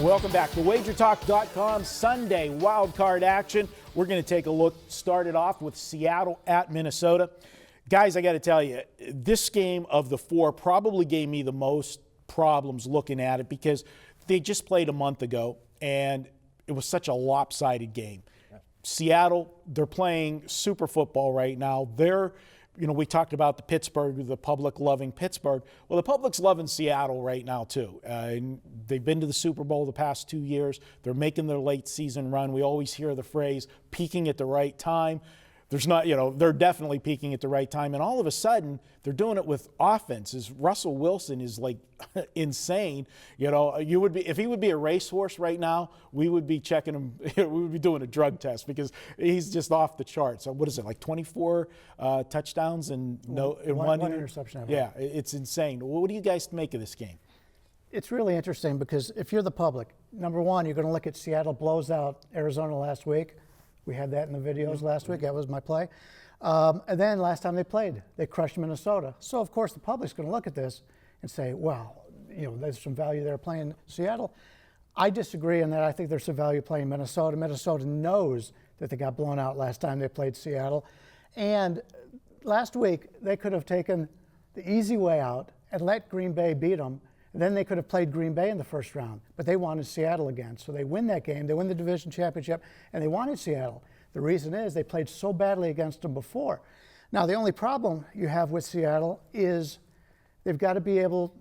Welcome back to WagerTalk.com Sunday Wildcard action. We're going to take a look, started off with Seattle at Minnesota. Guys, I got to tell you, this game of the four probably gave me the most problems looking at it because they just played a month ago and it was such a lopsided game. Yeah. Seattle, they're playing super football right now. We talked about the Pittsburgh, the public loving Pittsburgh. Well, the public's loving Seattle right now, too. They've been to the Super Bowl the past 2 years. They're making their late season run. We always hear the phrase, peaking at the right time. They're definitely peaking at the right time. And all of a sudden, they're doing it with offenses. Russell Wilson is like insane. If he would be a racehorse right now, we would be checking him. We would be doing a drug test because he's just off the charts. So what is it, like 24 touchdowns and one interception? Yeah, it's insane. What do you guys make of this game? It's really interesting because if you're the public, number one, you're going to look at Seattle blows out Arizona last week. We had that in the videos last week. That was my play. And then last time they played, they crushed Minnesota. So, of course, the public's going to look at this and say, well, there's some value there playing Seattle. I disagree in that I think there's some value playing Minnesota. Minnesota knows that they got blown out last time they played Seattle. And last week, they could have taken the easy way out and let Green Bay beat them. And then they could have played Green Bay in the first round, but they wanted Seattle again. So they win that game, they win the division championship, and they wanted Seattle. The reason is they played so badly against them before. Now, the only problem you have with Seattle is they've got to be able,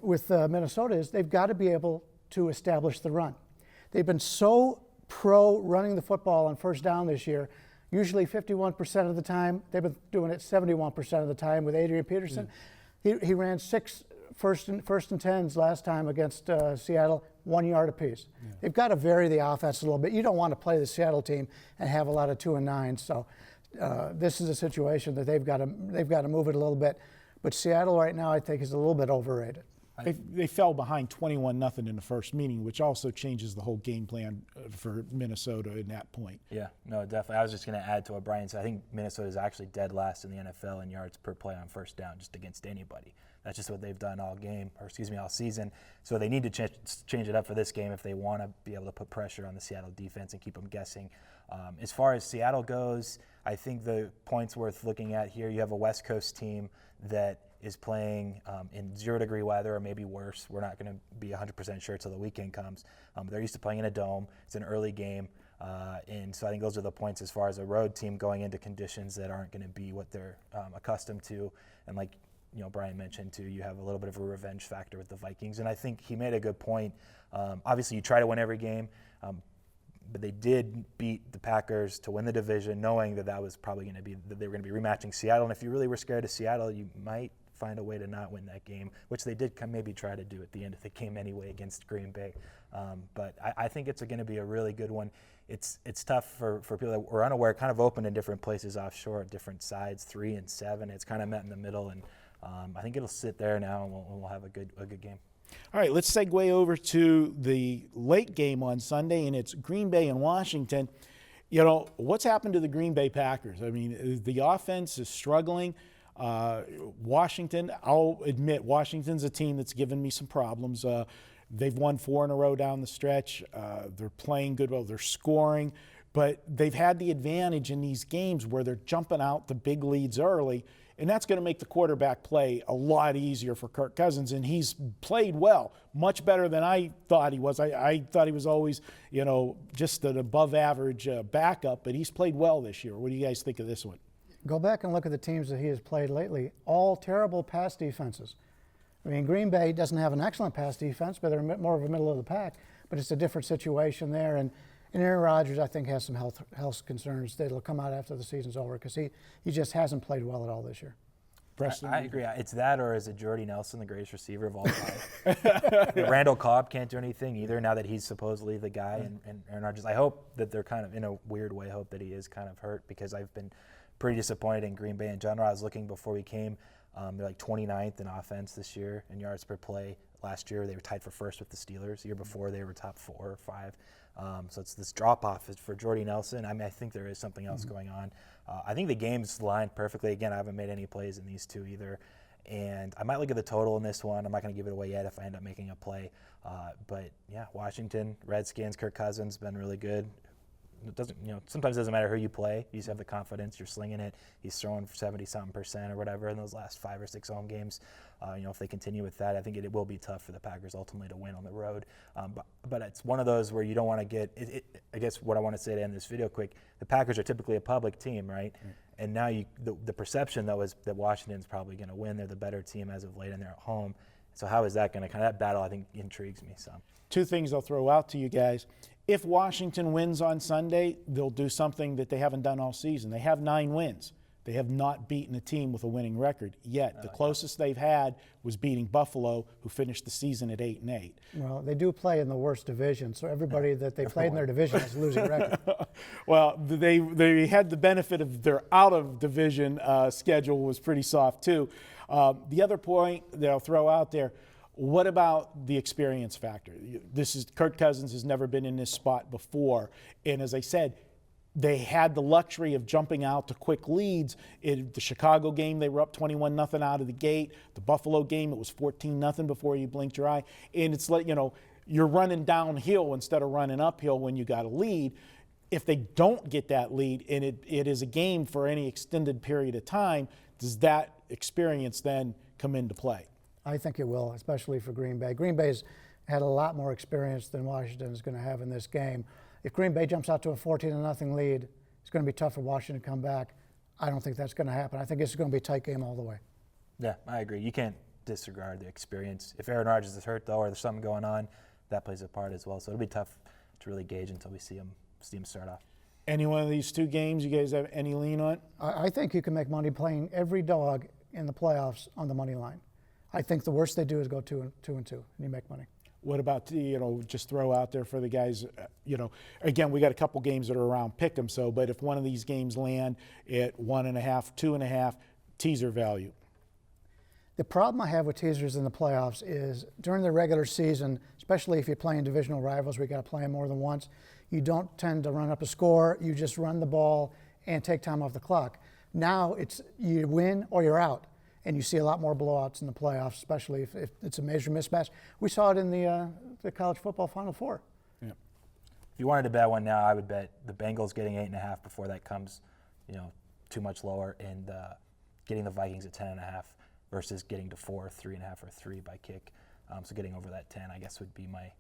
with Minnesota is they've got to be able to establish the run. They've been so pro running the football on first down this year. Usually 51% of the time, they've been doing it 71% of the time with Adrian Peterson. He ran 6 first and 10s last time against Seattle, 1 yard apiece. Yeah. They've got to vary the offense a little bit. You don't want to play the Seattle team and have a lot of 2 and 9. So this is a situation that they've got to move it a little bit. But Seattle right now, I think, is a little bit overrated. They fell behind 21-0 in the first meeting, which also changes the whole game plan for Minnesota in that point. Yeah, no, definitely. I was just going to add to what Brian said. I think Minnesota is actually dead last in the NFL in yards per play on first down, just against anybody. That's just what they've done all season. So they need to change it up for this game if they want to be able to put pressure on the Seattle defense and keep them guessing. As far as Seattle goes, I think the points worth looking at here, you have a West Coast team that is playing in 0-degree weather or maybe worse. We're not going to be 100% sure till the weekend comes. They're used to playing in a dome. It's an early game. And so I think those are the points as far as a road team going into conditions that aren't going to be what they're accustomed to. And like Brian mentioned too, you have a little bit of a revenge factor with the Vikings. And I think he made a good point. Obviously, you try to win every game. But they did beat the Packers to win the division, knowing that was probably going to be that they were going to be rematching Seattle. And if you really were scared of Seattle, you might find a way to not win that game, which they did maybe try to do at the end of the game anyway against Green Bay. But I think it's going to be a really good one. It's tough for people that were unaware, kind of open in different places offshore, different sides, 3 and 7. It's kind of met in the middle, and I think it'll sit there now, and we'll have a good game. All right, let's segue over to the late game on Sunday, and it's Green Bay and Washington. What's happened to the Green Bay Packers? I mean, the offense is struggling. Washington, I'll admit, Washington's a team that's given me some problems. They've won 4 in a row down the stretch. They're playing good, they're scoring, but they've had the advantage in these games where they're jumping out the big leads early. And that's going to make the quarterback play a lot easier for Kirk Cousins. And he's played well, much better than I thought he was. I thought he was always, just an above-average backup, but he's played well this year. What do you guys think of this one? Go back and look at the teams that he has played lately. All terrible pass defenses. I mean, Green Bay doesn't have an excellent pass defense, but they're more of a middle of the pack. But it's a different situation there. And Aaron Rodgers, I think, has some health concerns that'll come out after the season's over because he just hasn't played well at all this year. Preston? I agree. It's that, or is it Jordy Nelson, the greatest receiver of all time? Randall Cobb can't do anything either now that he's supposedly the guy. And Aaron Rodgers, I hope that they're kind of, in a weird way, hope that he is kind of hurt because I've been pretty disappointed in Green Bay in general. I was looking before we came. They're like 29th in offense this year in yards per play. Last year, they were tied for first with the Steelers. The year before, they were top 4 or 5. So it's this drop-off for Jordy Nelson. I mean, I think there is something else going on. I think the game's lined perfectly. Again, I haven't made any plays in these two either. And I might look at the total in this one. I'm not going to give it away yet if I end up making a play. But yeah, Washington, Redskins, Kirk Cousins been really good. It doesn't, sometimes it doesn't matter who you play. You just have the confidence. You're slinging it. He's throwing 70-something% or whatever in those last 5 or 6 home games. If they continue with that, I think it will be tough for the Packers ultimately to win on the road. But it's one of those where you don't want to get I guess what I want to say to end this video quick, the Packers are typically a public team, right? And now the perception, though, is that Washington's probably going to win. They're the better team as of late, and they're at home. So how is that going to that battle, I think, intrigues me. So 2 things I'll throw out to you guys. If Washington wins on Sunday, they'll do something that they haven't done all season. They have 9 wins. They have not beaten a team with a winning record yet. The closest they've had was beating Buffalo, who finished the season at 8-8. Well, they do play in the worst division, so everybody that they played in their division has a losing record. Well, they had the benefit of their out-of-division schedule was pretty soft, too. The other point that I'll throw out there, what about the experience factor? Kirk Cousins has never been in this spot before. And as I said, they had the luxury of jumping out to quick leads. In the Chicago game, they were up 21-0 out of the gate. The Buffalo game, it was 14-0 before you blinked your eye. And it's like, you're running downhill instead of running uphill when you got a lead. If they don't get that lead, and it is a game for any extended period of time, does that experience then come into play? I think it will, especially for Green Bay. Green Bay's had a lot more experience than Washington is going to have in this game. If Green Bay jumps out to a 14-0 lead, it's going to be tough for Washington to come back. I don't think that's going to happen. I think it's going to be a tight game all the way. Yeah, I agree. You can't disregard the experience. If Aaron Rodgers is hurt, though, or there's something going on, that plays a part as well. So it'll be tough to really gauge until we see him start off. Any one of these 2 games you guys have any lean on? I think you can make money playing every dog in the playoffs on the money line. I think the worst they do is go 2-2, and you make money. What about, just throw out there for the guys, again, we got a couple games that are around pick 'em, but if one of these games land at 1.5, 2.5, teaser value. The problem I have with teasers in the playoffs is during the regular season, especially if you're playing divisional rivals, we got to play them more than once, you don't tend to run up a score, you just run the ball and take time off the clock. Now it's you win or you're out. And you see a lot more blowouts in the playoffs, especially if it's a major mismatch. We saw it in the college football Final Four. Yeah. If you wanted to bet one now, I would bet the Bengals getting 8.5 before that comes, too much lower, and getting the Vikings at 10.5 versus getting to 4, 3.5, or 3 by kick. So getting over that 10, I guess, would be my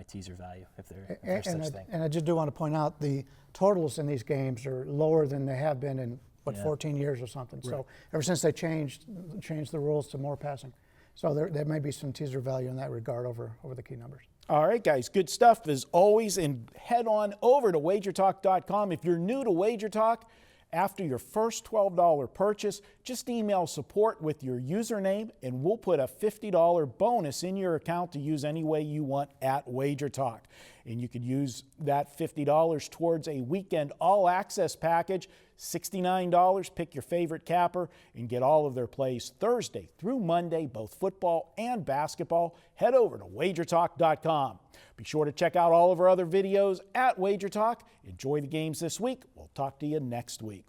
teaser value if there's such thing. And I just do want to point out the totals in these games are lower than they have been in 14 years or something. Right. So ever since they changed the rules to more passing. So there may be some teaser value in that regard over the key numbers. All right, guys, good stuff as always. And head on over to WagerTalk.com. If you're new to WagerTalk, after your first $12 purchase, just email support with your username, and we'll put a $50 bonus in your account to use any way you want at WagerTalk. And you could use that $50 towards a weekend all-access package, $69. Pick your favorite capper and get all of their plays Thursday through Monday, both football and basketball. Head over to WagerTalk.com. Be sure to check out all of our other videos at WagerTalk. Enjoy the games this week. We'll talk to you next week.